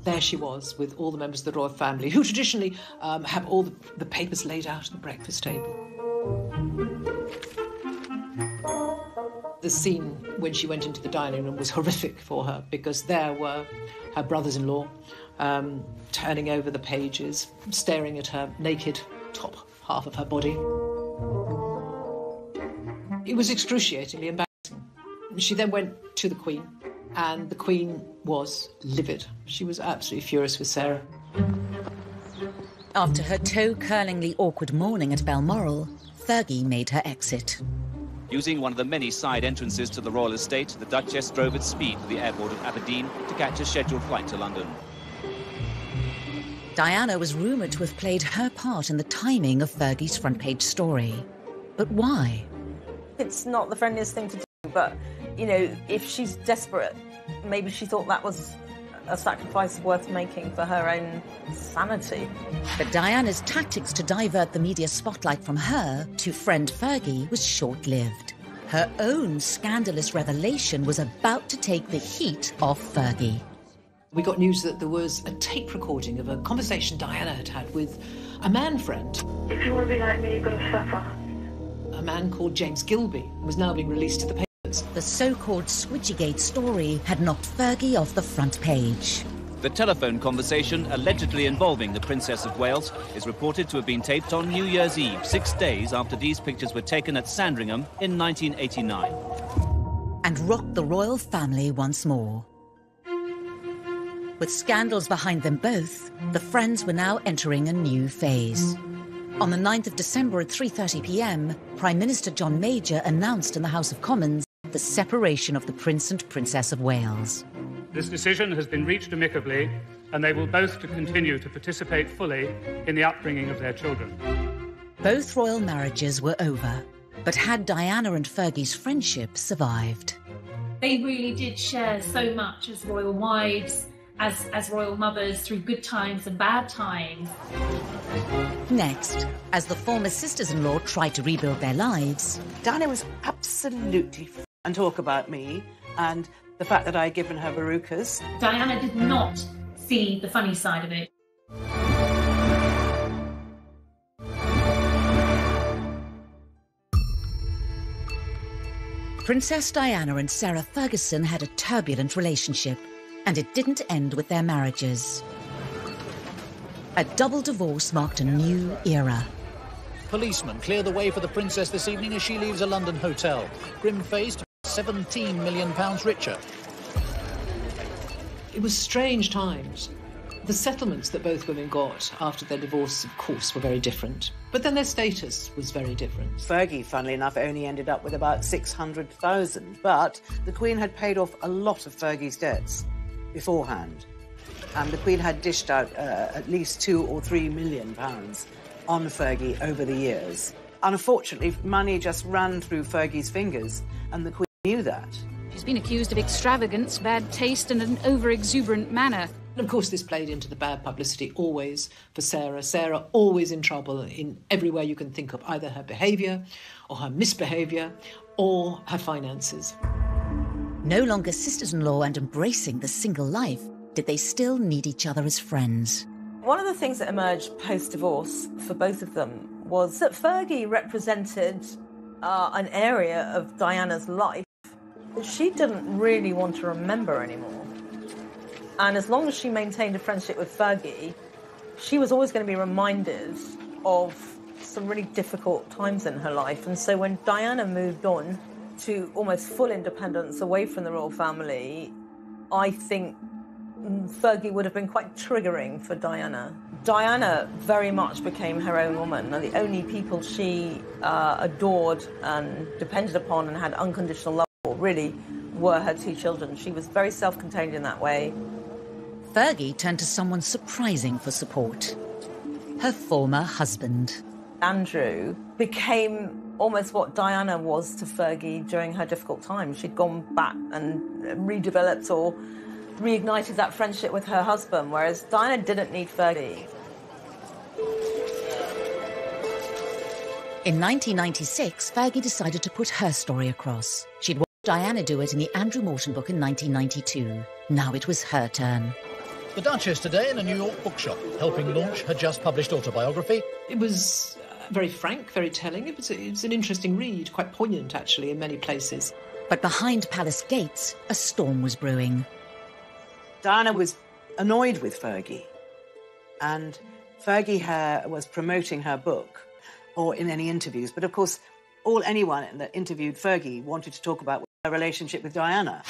There she was with all the members of the royal family, who traditionally have all the papers laid out at the breakfast table. The scene when she went into the dining room was horrific for her, because there were her brothers-in-law turning over the pages, staring at her naked top half of her body. It was excruciatingly embarrassing. She then went to the Queen, and the Queen was livid. She was absolutely furious with Sarah. After her toe-curlingly awkward morning at Balmoral, Fergie made her exit. Using one of the many side entrances to the royal estate, the Duchess drove at speed to the airport of Aberdeen to catch a scheduled flight to London. Diana was rumoured to have played her part in the timing of Fergie's front-page story. But why? It's not the friendliest thing to do, but, you know, if she's desperate, maybe she thought that was a sacrifice worth making for her own sanity. But Diana's tactics to divert the media spotlight from her to friend Fergie was short-lived. Her own scandalous revelation was about to take the heat off Fergie. We got news that there was a tape recording of a conversation Diana had had with a man friend. If you want to be like me, you've got to suffer. A man called James Gilby was now being released to the papers. The so-called Switchygate story had knocked Fergie off the front page. The telephone conversation allegedly involving the Princess of Wales is reported to have been taped on New Year's Eve, 6 days after these pictures were taken at Sandringham in 1989. And rocked the royal family once more. With scandals behind them both, the friends were now entering a new phase. On the 9th of December at 3:30 p.m, Prime Minister John Major announced in the House of Commons the separation of the Prince and Princess of Wales. This decision has been reached amicably, and they will both continue to participate fully in the upbringing of their children. Both royal marriages were over, but had Diana and Fergie's friendship survived? They really did share so much as royal wives, as royal mothers, through good times and bad times. Next, as the former sisters-in-law tried to rebuild their lives, Diana was absolutely and talk about me and the fact that I had given her verrucas. Diana did not see the funny side of it. Princess Diana and Sarah Ferguson had a turbulent relationship, and it didn't end with their marriages. A double divorce marked a new era. Policemen clear the way for the princess this evening as she leaves a London hotel. Grim-faced, £17 million richer. It was strange times. The settlements that both women got after their divorce, of course, were very different. But then their status was very different. Fergie, funnily enough, only ended up with about 600,000, but the Queen had paid off a lot of Fergie's debts beforehand. And the Queen had dished out at least £2 or £3 million on Fergie over the years. Unfortunately, money just ran through Fergie's fingers, and the Queen knew that. She's been accused of extravagance, bad taste and an over-exuberant manner. And of course this played into the bad publicity always for Sarah. Sarah always in trouble in every way you can think of, either her behaviour or her misbehaviour or her finances. No longer sisters-in-law and embracing the single life, did they still need each other as friends? One of the things that emerged post-divorce for both of them was that Fergie represented an area of Diana's life that she didn't really want to remember anymore. And as long as she maintained a friendship with Fergie, she was always going to be reminded of some really difficult times in her life. And so when Diana moved on to almost full independence away from the royal family, I think Fergie would have been quite triggering for Diana. Diana very much became her own woman, and the only people she adored and depended upon and had unconditional love for really were her two children. She was very self-contained in that way. Fergie turned to someone surprising for support. Her former husband. Andrew became almost what Diana was to Fergie during her difficult time. She'd gone back and redeveloped or reignited that friendship with her husband, whereas Diana didn't need Fergie. In 1996, Fergie decided to put her story across. She'd watched Diana do it in the Andrew Morton book in 1992. Now it was her turn. The Duchess today in a New York bookshop, helping launch her just-published autobiography. It was very frank, very telling. It was an interesting read, quite poignant, actually, in many places. But behind palace gates, a storm was brewing. Diana was annoyed with Fergie, and Fergie was promoting her book, or in any interviews. But of course, anyone that interviewed Fergie wanted to talk about her relationship with Diana.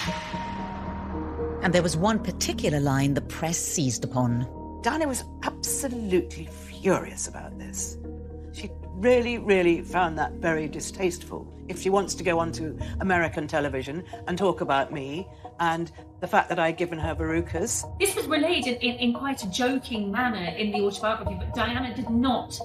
And there was one particular line the press seized upon. Diana was absolutely furious about this. She really, really found that very distasteful. If she wants to go onto American television and talk about me and the fact that I'd given her verrucas. This was relayed in quite a joking manner in the autobiography, but Diana did not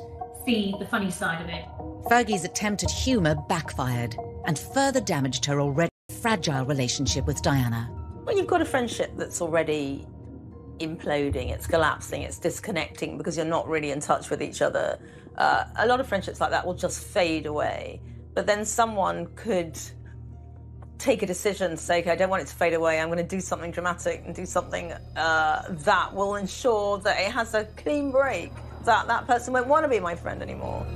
see the funny side of it. Fergie's attempt at humour backfired and further damaged her already fragile relationship with Diana. When you've got a friendship that's already imploding, it's collapsing, it's disconnecting because you're not really in touch with each other, a lot of friendships like that will just fade away. But then someone could take a decision, say, okay, I don't want it to fade away, I'm going to do something dramatic and do something that will ensure that it has a clean break, that person won't want to be my friend anymore.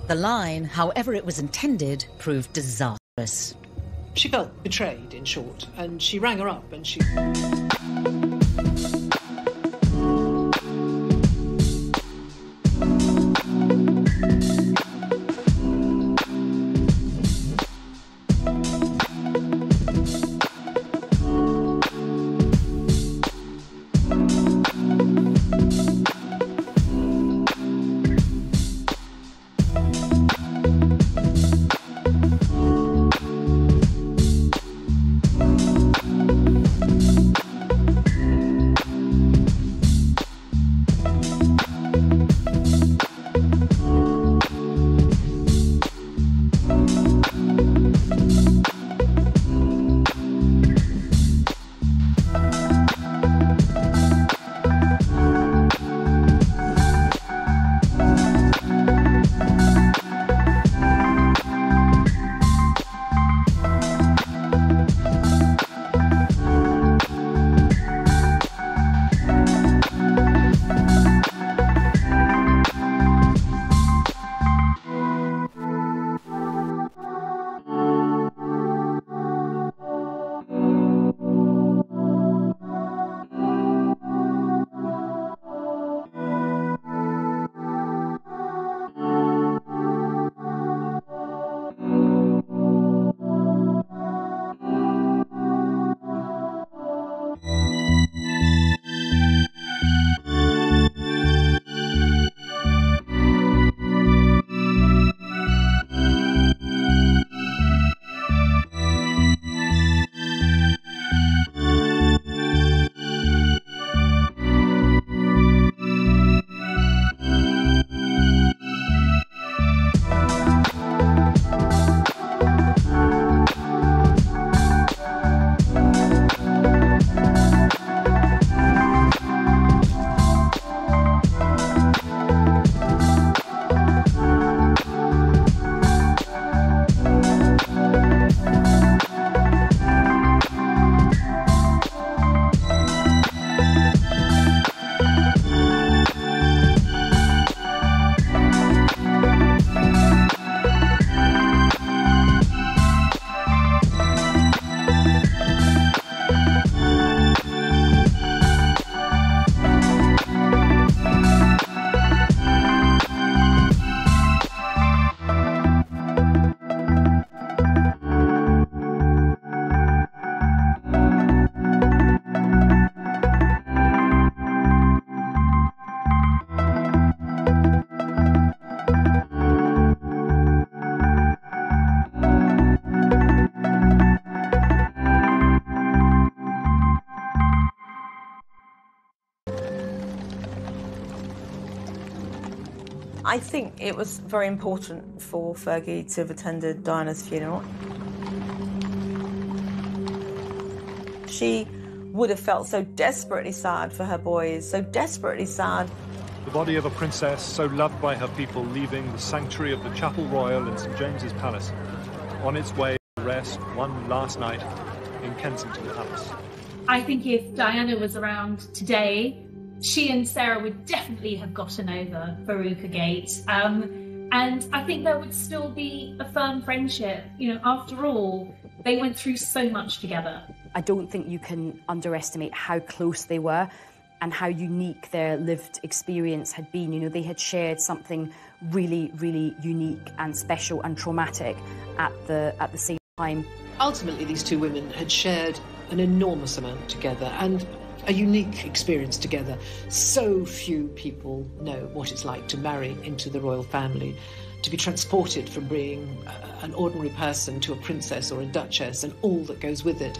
The line, however it was intended, proved disastrous. She felt betrayed, in short, and she rang her up and she... I think it was very important for Fergie to have attended Diana's funeral. She would have felt so desperately sad for her boys, so desperately sad. The body of a princess so loved by her people leaving the sanctuary of the Chapel Royal in St James's Palace, on its way to rest one last night in Kensington Palace. I think if Diana was around today, she and Sarah would definitely have gotten over Veruca Gate. And I think there would still be a firm friendship. You know, after all, they went through so much together. I don't think you can underestimate how close they were and how unique their lived experience had been. You know, they had shared something really, really unique and special and traumatic at the same time. Ultimately, these two women had shared an enormous amount together and a unique experience together. So few people know what it's like to marry into the royal family, to be transported from being an ordinary person to a princess or a duchess and all that goes with it.